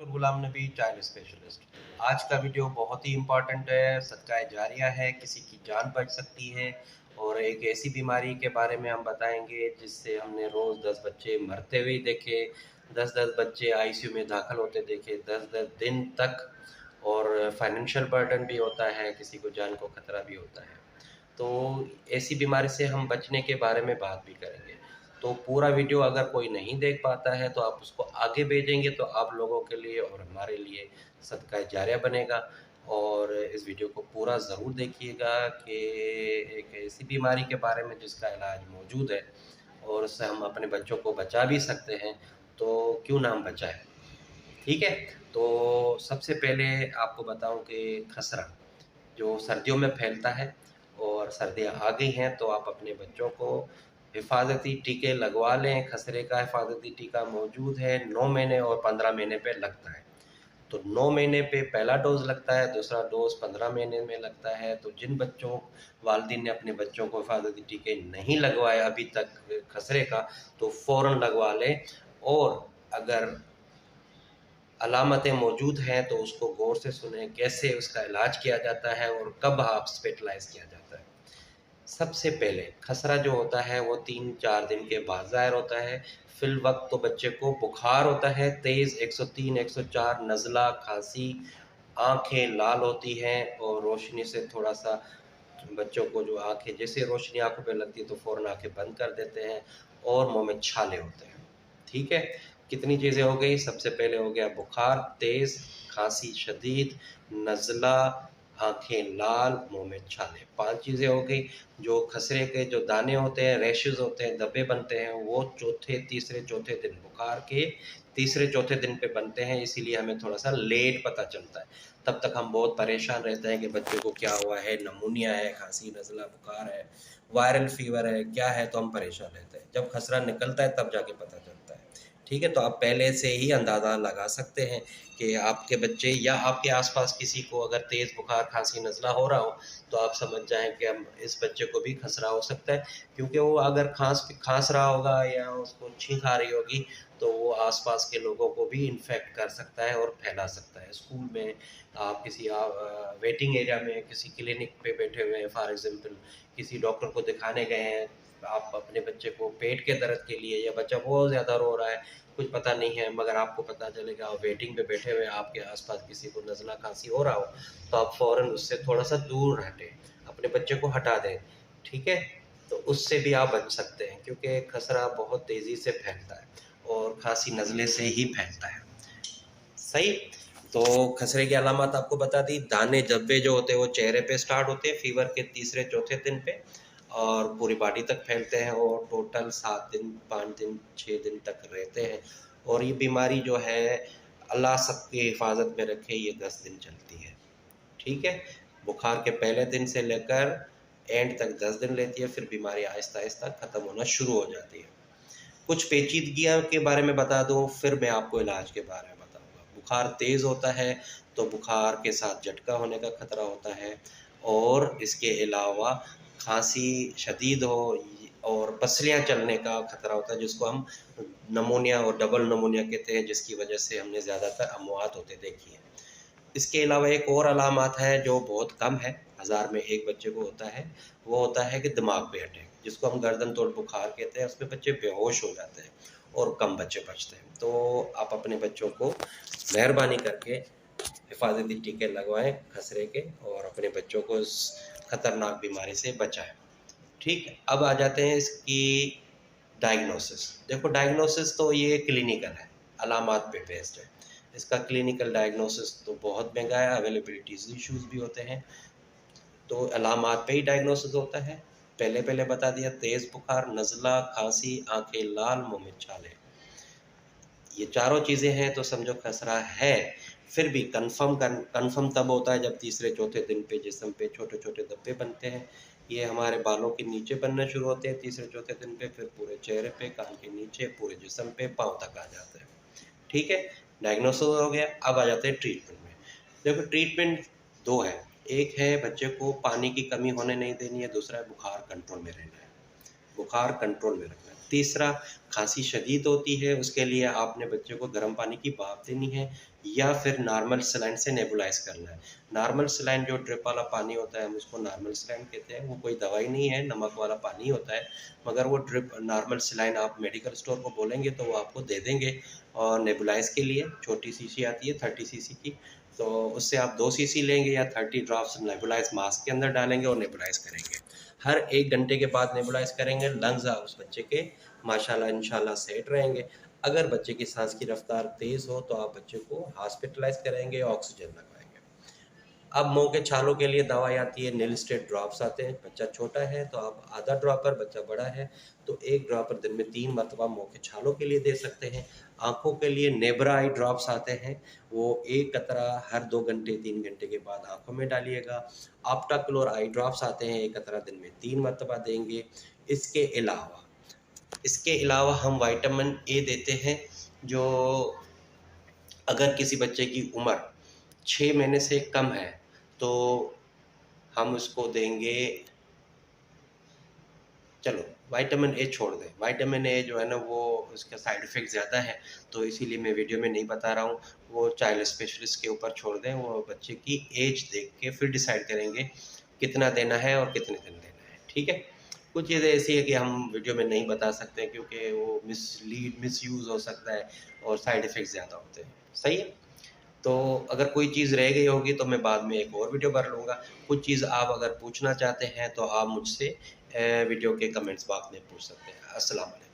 Doctor Ghulam Nabi, child specialist. आज का video बहुत ही इम्पोर्टेंट है, सदका जारिया है, किसी की जान बच सकती है। और एक ऐसी बीमारी के बारे में हम बताएंगे जिससे हमने रोज़ 10 बच्चे मरते हुए देखे, 10-10 बच्चे आईसीयू में दाखिल होते देखे, 10-10 दिन तक। और फाइनेंशियल बर्डन भी होता है, किसी को जान को खतरा भी होता है। तो ऐसी बीमारी से हम बचने के बारे में बात भी करेंगे। तो पूरा वीडियो अगर कोई नहीं देख पाता है तो आप उसको आगे भेजेंगे तो आप लोगों के लिए और हमारे लिए सदका जारिया बनेगा। और इस वीडियो को पूरा ज़रूर देखिएगा कि एक ऐसी बीमारी के बारे में जिसका इलाज मौजूद है और उससे हम अपने बच्चों को बचा भी सकते हैं, तो क्यों ना हम बचाएं। ठीक है, तो सबसे पहले आपको बताऊं कि खसरा जो सर्दियों में फैलता है और सर्दियाँ आ गई हैं तो आप अपने बच्चों को हिफाजती टीके लगवा लें। खसरे का हिफाजती टीका मौजूद है, 9 महीने और 15 महीने पे लगता है। तो 9 महीने पे पहला डोज़ लगता है, दूसरा डोज़ 15 महीने में लगता है। तो जिन बच्चों वालिदैन ने अपने बच्चों को हिफाजती टीके नहीं लगवाए अभी तक खसरे का, तो फ़ौरन लगवा लें। और अगर अलामतें मौजूद हैं तो उसको गौर से सुनें, कैसे उसका इलाज किया जाता है और कब हॉस्पिटलाइज किया जाता है। सबसे पहले खसरा जो होता है वो 3-4 दिन के बाद ज़ाहिर होता है। फिल वक्त तो बच्चे को बुखार होता है तेज़ 103 104, नज़ला, खांसी, आंखें लाल होती हैं और रोशनी से थोड़ा सा बच्चों को जो आंखें जैसे रोशनी आंखों पे लगती है तो फ़ौरन आंखें बंद कर देते हैं और मुंह में छाले होते हैं। ठीक है, कितनी चीज़ें हो गई। सबसे पहले हो गया बुखार तेज़, खांसी शदीद, नज़ला, आंखें लाल, मुंह में छाले, 5 चीज़ें हो गई। जो खसरे के जो दाने होते हैं, रैशेज़ होते हैं, धब्बे बनते हैं, वो चौथे तीसरे चौथे दिन बुखार के तीसरे चौथे दिन पे बनते हैं, इसीलिए हमें थोड़ा सा लेट पता चलता है। तब तक हम बहुत परेशान रहते हैं कि बच्चे को क्या हुआ है, नमूनिया है, खांसी नज़ला बुखार है, वायरल फीवर है, क्या है, तो हम परेशान रहते हैं। जब खसरा निकलता है तब जाके पता चलता है। ठीक है, तो आप पहले से ही अंदाज़ा लगा सकते हैं कि आपके बच्चे या आपके आसपास किसी को अगर तेज़ बुखार खांसी नज़ला हो रहा हो तो आप समझ जाएं कि हम इस बच्चे को भी खसरा हो सकता है। क्योंकि वो अगर खांस रहा होगा या उसको छींक आ रही होगी तो वो आसपास के लोगों को भी इन्फेक्ट कर सकता है और फैला सकता है। स्कूल में आप किसी वेटिंग एरिया में किसी क्लिनिक पे बैठे हुए हैं, फॉर एग्जांपल किसी डॉक्टर को दिखाने गए हैं, आप अपने बच्चे को पेट के दर्द के लिए, या बच्चा बहुत ज़्यादा रो रहा है, कुछ पता नहीं है, मगर आपको पता चलेगा आप वेटिंग पे बैठे हुए आपके आसपास किसी को नज़ला खांसी हो रहा हो, तो आप फ़ौरन उससे थोड़ा सा दूर हटें, अपने बच्चे को हटा दें। ठीक है, तो उससे भी आप बच सकते हैं क्योंकि खसरा बहुत तेज़ी से फैलता है और खांसी नज़ले से ही फैलता है। सही। तो खसरे की अलामत आपको बता दी। दाने धब्बे जो होते हैं वो चेहरे पे स्टार्ट होते हैं फीवर के तीसरे चौथे दिन पे और पूरी बॉडी तक फैलते हैं और टोटल 7 दिन 5 दिन 6 दिन तक रहते हैं। और ये बीमारी जो है अल्लाह सबकी हिफाजत में रखे, ये 10 दिन चलती है। ठीक है, बुखार के पहले दिन से लेकर एंड तक 10 दिन लेती है, फिर बीमारी आहिस्ता आहिस्ता ख़त्म होना शुरू हो जाती है। कुछ पेचीदगियाँ के बारे में बता दूँ, फिर मैं आपको इलाज के बारे में बताऊँगा। बुखार तेज़ होता है तो बुखार के साथ झटका होने का खतरा होता है और इसके अलावा खांसी शदीद हो और पसलियाँ चलने का खतरा होता है, जिसको हम नमूनिया और डबल नमूनिया कहते हैं, जिसकी वजह से हमने ज़्यादातर अमवात होते देखी हैं। इसके अलावा एक और अलामत है जो बहुत कम है, 1000 में एक बच्चे को होता है, वो होता है कि दिमाग पे अटैक, जिसको हम गर्दन तोड़ बुखार कहते हैं। उसमें बच्चे बेहोश हो जाते हैं और कम बच्चे बचते हैं। तो आप अपने बच्चों को मेहरबानी करके हिफाजती टीके लगवाएं खसरे के और अपने बच्चों को इस खतरनाक बीमारी से बचाएं। ठीक है, अब आ जाते हैं इसकी डायग्नोसिस। देखो, डायग्नोसिस तो ये क्लिनिकल है, अलामात पे बेस्ड है। इसका क्लिनिकल डायग्नोसिस तो बहुत महंगा है, अवेलेबिलिटी इश्यूज भी होते हैं। तो अलामात पे ही डायग्नोसिस होता है। पहले पहले बता दिया, तेज़ बुखार, नज़ला, खांसी, आंखें लाल, मुंह में छाले, ये चारों चीज़ें हैं तो समझो खसरा है। फिर भी कंफर्म तब होता है जब तीसरे चौथे दिन पे जिस्म पे छोटे छोटे धब्बे बनते हैं। ये हमारे बालों के नीचे बनना शुरू होते हैं तीसरे चौथे दिन पे, फिर पूरे चेहरे पे, कान के नीचे, पूरे जिस्म पे, पाँव तक आ जाते हैं। ठीक है, डायग्नोसिस हो गया। अब आ जाते हैं ट्रीटमेंट में। देखो, ट्रीटमेंट दो है। एक है बच्चे को पानी की कमी होने नहीं देनी है, दूसरा है बुखार कंट्रोल में रहना है, बुखार कंट्रोल में रखना है। तीसरा, खांसी शदीद होती है, उसके लिए आपने बच्चे को गर्म पानी की भाप देनी है या फिर नॉर्मल सलाइन से नेबुलाइज करना है। नॉर्मल सलाइन जो ड्रिप वाला पानी होता है, हम उसको नॉर्मल सलाइन कहते हैं, वो कोई दवाई नहीं है, नमक वाला पानी होता है। मगर वो ड्रिप नॉर्मल सलाइन आप मेडिकल स्टोर को बोलेंगे तो वो आपको दे देंगे। और नेबुलाइज के लिए छोटी शीशी आती है 30 सीसी की, तो उससे आप 2 सीसी लेंगे या 30 ड्रॉप्स नेबुलाइज मास्क के अंदर डालेंगे और नेबुलाइज करेंगे। हर 1 घंटे के बाद नेबुलाइज करेंगे। लंग्स उस बच्चे के माशाल्लाह इंशाल्लाह सेट रहेंगे। अगर बच्चे की सांस की रफ्तार तेज़ हो तो आप बच्चे को हॉस्पिटलाइज करेंगे, ऑक्सीजन लगवाएंगे। अब मुंह के छालों के लिए दवाई आती है, नील स्टेट ड्रॉप्स आते हैं। बच्चा छोटा है तो आप आधा ड्रॉपर, बच्चा बड़ा है तो 1 ड्रॉपर दिन में 3 मरतबा मुंह के छालों के लिए दे सकते हैं। आंखों के लिए नेब्रा आई ड्रॉप्स आते हैं, वो 1 कतरा हर 2 घंटे 3 घंटे के बाद आंखों में डालिएगा। ऑप्टाक्लोर आई ड्रॉप्स आते हैं, 1 कतरा दिन में 3 मरतबा देंगे। इसके अलावा हम विटामिन ए देते हैं, जो अगर किसी बच्चे की उम्र 6 महीने से कम है तो हम उसको देंगे। चलो विटामिन ए छोड़ दें, विटामिन ए जो है ना वो उसका साइड इफ़ेक्ट ज़्यादा है, तो इसीलिए मैं वीडियो में नहीं बता रहा हूँ। वो चाइल्ड स्पेशलिस्ट के ऊपर छोड़ दें, वो बच्चे की एज देख के फिर डिसाइड करेंगे कितना देना है और कितने दिन देना है, ठीक है। कुछ चीज़ें ऐसी है कि हम वीडियो में नहीं बता सकते क्योंकि वो मिसयूज़ हो सकता है और साइड इफ़ेक्ट ज़्यादा होते हैं, सही है। तो अगर कोई चीज़ रह गई होगी तो मैं बाद में एक और वीडियो भर लूँगा। कुछ चीज़ आप अगर पूछना चाहते हैं तो आप मुझसे वीडियो के कमेंट्स बॉक्स में पूछ सकते हैं। अस्सलाम वालेकुम।